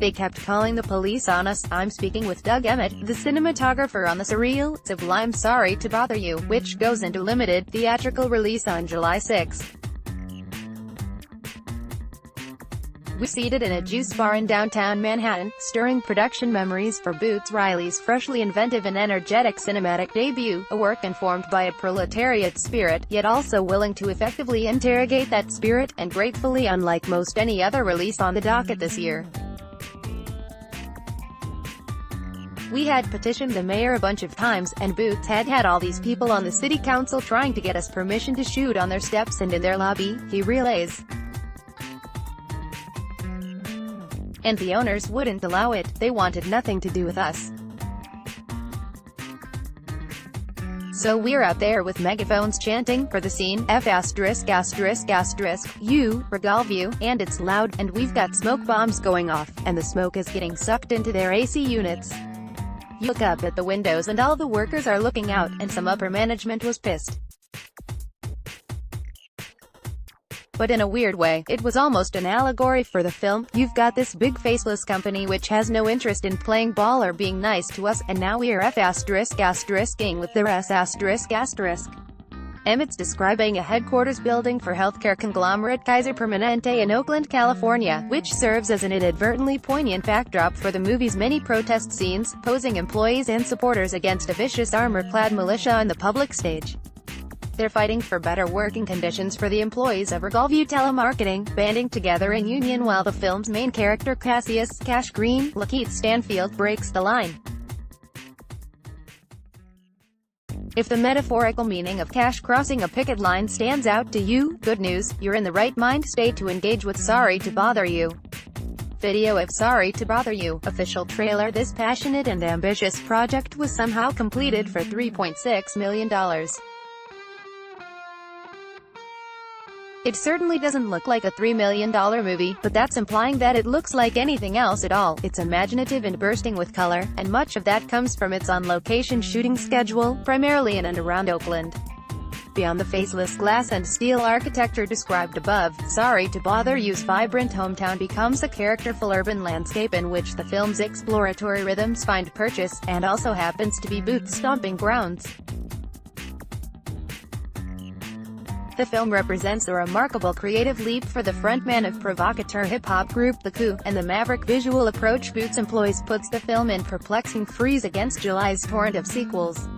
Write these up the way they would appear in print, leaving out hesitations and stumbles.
They kept calling the police on us. I'm speaking with Doug Emmett, the cinematographer on the surreal, Sublime Sorry to Bother You, which goes into limited theatrical release on July 6. We seated in a juice bar in downtown Manhattan, stirring production memories for Boots Riley's freshly inventive and energetic cinematic debut, a work informed by a proletariat spirit, yet also willing to effectively interrogate that spirit, and gratefully unlike most any other release on the docket this year. We had petitioned the mayor a bunch of times, and Boots had all these people on the city council trying to get us permission to shoot on their steps and in their lobby, he relays. And the owners wouldn't allow it. They wanted nothing to do with us. So we're out there with megaphones chanting for the scene, F*** you, revolve you, and it's loud, and we've got smoke bombs going off, and the smoke is getting sucked into their AC units. You look up at the windows and all the workers are looking out, and some upper management was pissed. But in a weird way, it was almost an allegory for the film. You've got this big faceless company which has no interest in playing ball or being nice to us, and now we're ***ing with their S****. Emmett's describing a headquarters building for healthcare conglomerate Kaiser Permanente in Oakland, California, which serves as an inadvertently poignant backdrop for the movie's many protest scenes, posing employees and supporters against a vicious armor-clad militia on the public stage. They're fighting for better working conditions for the employees of Revolve Telemarketing, banding together in union while the film's main character Cassius Cash Green, Lakeith Stanfield, breaks the line. If the metaphorical meaning of Cash crossing a picket line stands out to you, good news, you're in the right mind state to engage with Sorry to Bother You. Video of Sorry to Bother You, official trailer. This passionate and ambitious project was somehow completed for $3.6 million. It certainly doesn't look like a $3 million movie, but that's implying that it looks like anything else at all. It's imaginative and bursting with color, and much of that comes from its on-location shooting schedule, primarily in and around Oakland. Beyond the faceless glass and steel architecture described above, Sorry to Bother You's vibrant hometown becomes a characterful urban landscape in which the film's exploratory rhythms find purchase, and also happens to be Boots' stomping grounds. The film represents a remarkable creative leap for the frontman of provocateur hip-hop group The Coup, and the maverick visual approach Boots employs puts the film in perplexing freeze against July's torrent of sequels.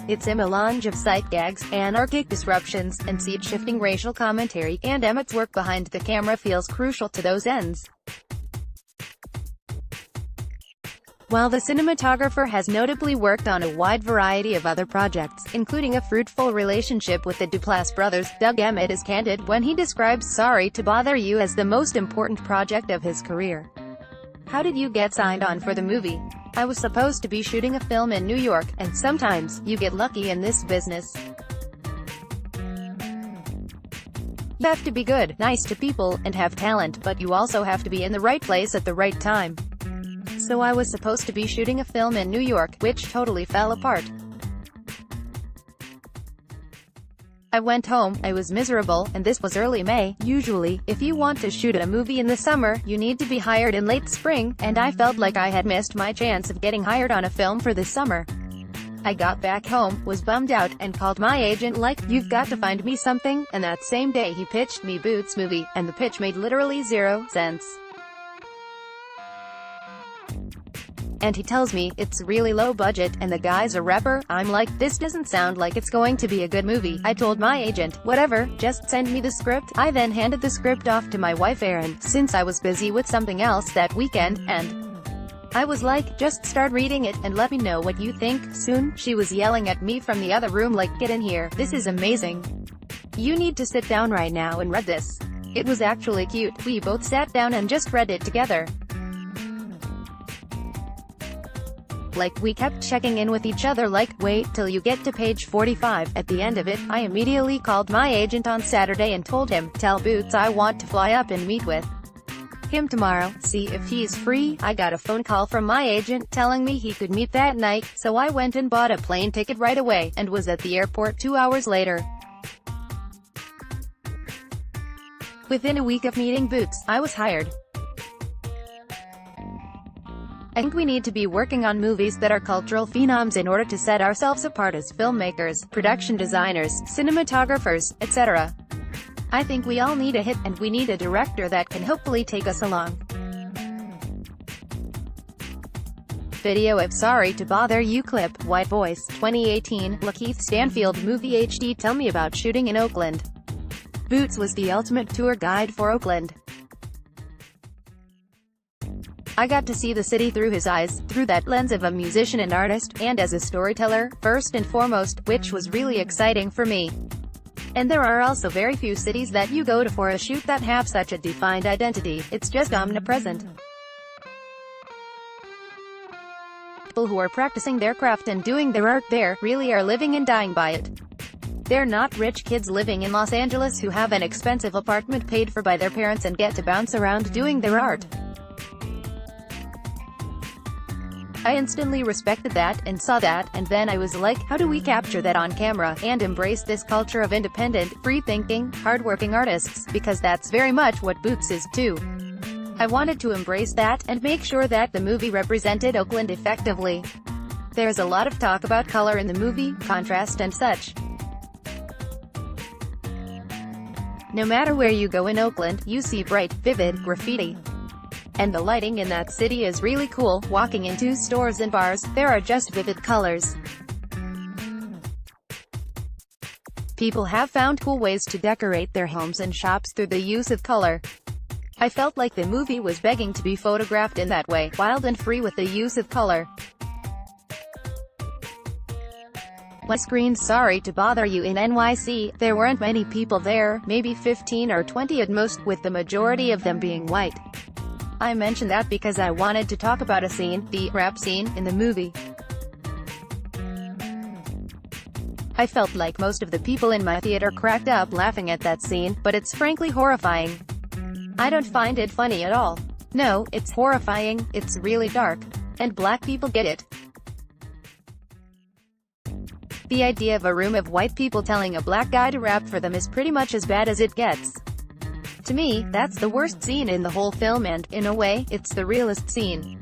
It's a melange of sight gags, anarchic disruptions, and seat-shifting racial commentary, and Emmett's work behind the camera feels crucial to those ends. While the cinematographer has notably worked on a wide variety of other projects, including a fruitful relationship with the Duplass brothers, Doug Emmett is candid when he describes Sorry to Bother You as the most important project of his career. How did you get signed on for the movie? I was supposed to be shooting a film in New York, and sometimes, you get lucky in this business. You have to be good, nice to people, and have talent, but you also have to be in the right place at the right time. So I was supposed to be shooting a film in New York, which totally fell apart. I went home, I was miserable, and this was early May. Usually, if you want to shoot a movie in the summer, you need to be hired in late spring, and I felt like I had missed my chance of getting hired on a film for this summer. I got back home, was bummed out, and called my agent like, "You've got to find me something," and that same day he pitched me Boots' movie, and the pitch made literally 0 cents. And he tells me, it's really low budget, and the guy's a rapper. I'm like, this doesn't sound like it's going to be a good movie. I told my agent, whatever, just send me the script. I then handed the script off to my wife Erin, since I was busy with something else that weekend, and I was like, just start reading it, and let me know what you think. Soon, she was yelling at me from the other room like, get in here, this is amazing. You need to sit down right now and read this. It was actually cute. We both sat down and just read it together. Like, we kept checking in with each other like, wait till you get to page 45. At the end of it, I immediately called my agent on Saturday and told him, tell Boots I want to fly up and meet with him tomorrow, see if he's free. I got a phone call from my agent telling me he could meet that night, so I went and bought a plane ticket right away, and was at the airport 2 hours later. Within a week of meeting Boots, I was hired. I think we need to be working on movies that are cultural phenoms in order to set ourselves apart as filmmakers, production designers, cinematographers, etc. I think we all need a hit, and we need a director that can hopefully take us along. Video of Sorry to Bother You clip, White Voice, 2018, Lakeith Stanfield Movie HD. Tell me about shooting in Oakland. Boots was the ultimate tour guide for Oakland. I got to see the city through his eyes, through that lens of a musician and artist, and as a storyteller, first and foremost, which was really exciting for me. And there are also very few cities that you go to for a shoot that have such a defined identity. It's just omnipresent. People who are practicing their craft and doing their art there, really are living and dying by it. They're not rich kids living in Los Angeles who have an expensive apartment paid for by their parents and get to bounce around doing their art. I instantly respected that, and saw that, and then I was like, how do we capture that on camera, and embrace this culture of independent, free-thinking, hard-working artists, because that's very much what Boots is too. I wanted to embrace that, and make sure that the movie represented Oakland effectively. There's a lot of talk about color in the movie, contrast and such. No matter where you go in Oakland, you see bright, vivid graffiti. And the lighting in that city is really cool. Walking into stores and bars, there are just vivid colors. People have found cool ways to decorate their homes and shops through the use of color. I felt like the movie was begging to be photographed in that way, wild and free with the use of color. When I screened Sorry to Bother You in NYC, there weren't many people there, maybe 15 or 20 at most, with the majority of them being white. I mentioned that because I wanted to talk about a scene, the rap scene, in the movie. I felt like most of the people in my theater cracked up laughing at that scene, but it's frankly horrifying. I don't find it funny at all. No, it's horrifying, it's really dark. And black people get it. The idea of a room of white people telling a black guy to rap for them is pretty much as bad as it gets. To me, that's the worst scene in the whole film and, in a way, it's the realest scene.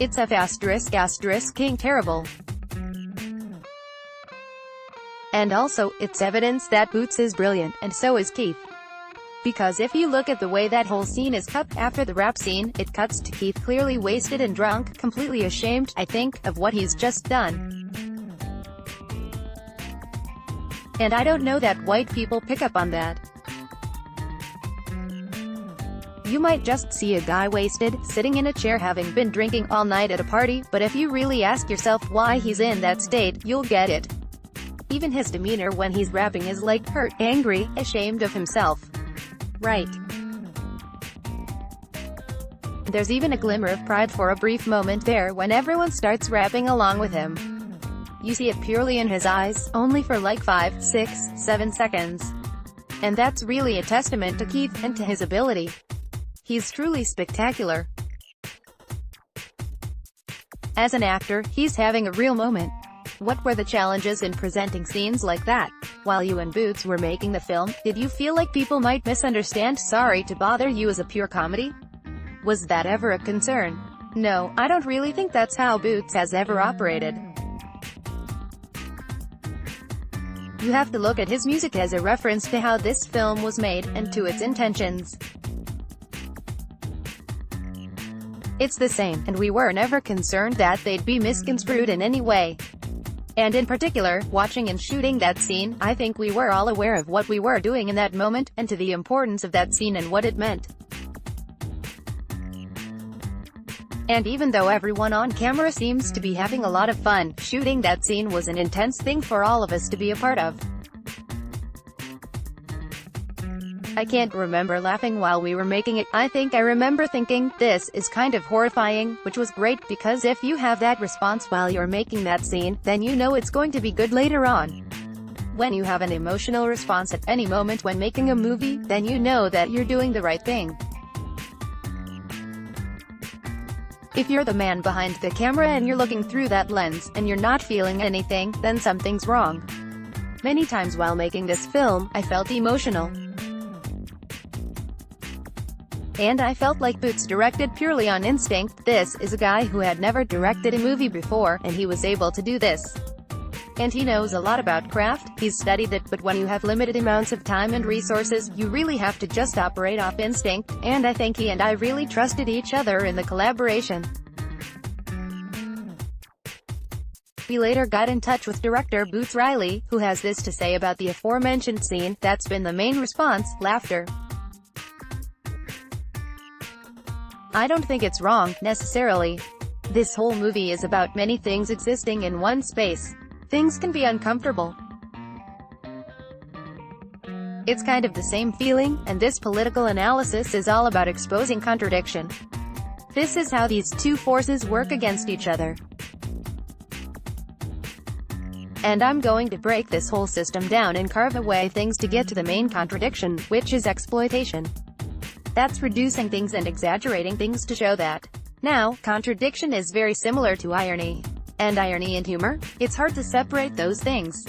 It's ****ing terrible. And also, it's evidence that Boots is brilliant, and so is Keith. Because if you look at the way that whole scene is cut, after the rap scene, it cuts to Keith clearly wasted and drunk, completely ashamed, I think, of what he's just done. And I don't know that white people pick up on that. You might just see a guy wasted, sitting in a chair having been drinking all night at a party, but if you really ask yourself why he's in that state, you'll get it. Even his demeanor when he's rapping is like hurt, angry, ashamed of himself. Right. There's even a glimmer of pride for a brief moment there when everyone starts rapping along with him. You see it purely in his eyes, only for like 5, 6, 7 seconds. And that's really a testament to Keith, and to his ability. He's truly spectacular. As an actor, he's having a real moment. What were the challenges in presenting scenes like that? While you and Boots were making the film, did you feel like people might misunderstand Sorry to Bother You as a pure comedy? Was that ever a concern? No, I don't really think that's how Boots has ever operated. You have to look at his music as a reference to how this film was made, and to its intentions. It's the same, and we were never concerned that they'd be misconstrued in any way. And in particular, watching and shooting that scene, I think we were all aware of what we were doing in that moment, and to the importance of that scene and what it meant. And even though everyone on camera seems to be having a lot of fun, shooting that scene was an intense thing for all of us to be a part of. I can't remember laughing while we were making it. I think I remember thinking, this is kind of horrifying, which was great, because if you have that response while you're making that scene, then you know it's going to be good later on. When you have an emotional response at any moment when making a movie, then you know that you're doing the right thing. If you're the man behind the camera and you're looking through that lens, and you're not feeling anything, then something's wrong. Many times while making this film, I felt emotional. And I felt like Boots directed purely on instinct. This is a guy who had never directed a movie before, and he was able to do this. And he knows a lot about craft, he's studied it, but when you have limited amounts of time and resources, you really have to just operate off instinct, and I think he and I really trusted each other in the collaboration. We later got in touch with director Boots Riley, who has this to say about the aforementioned scene. That's been the main response: laughter. I don't think it's wrong, necessarily. This whole movie is about many things existing in one space. Things can be uncomfortable. It's kind of the same feeling, and this political analysis is all about exposing contradiction. This is how these two forces work against each other. And I'm going to break this whole system down and carve away things to get to the main contradiction, which is exploitation. That's reducing things and exaggerating things to show that. Now, contradiction is very similar to irony. And irony and humor? It's hard to separate those things.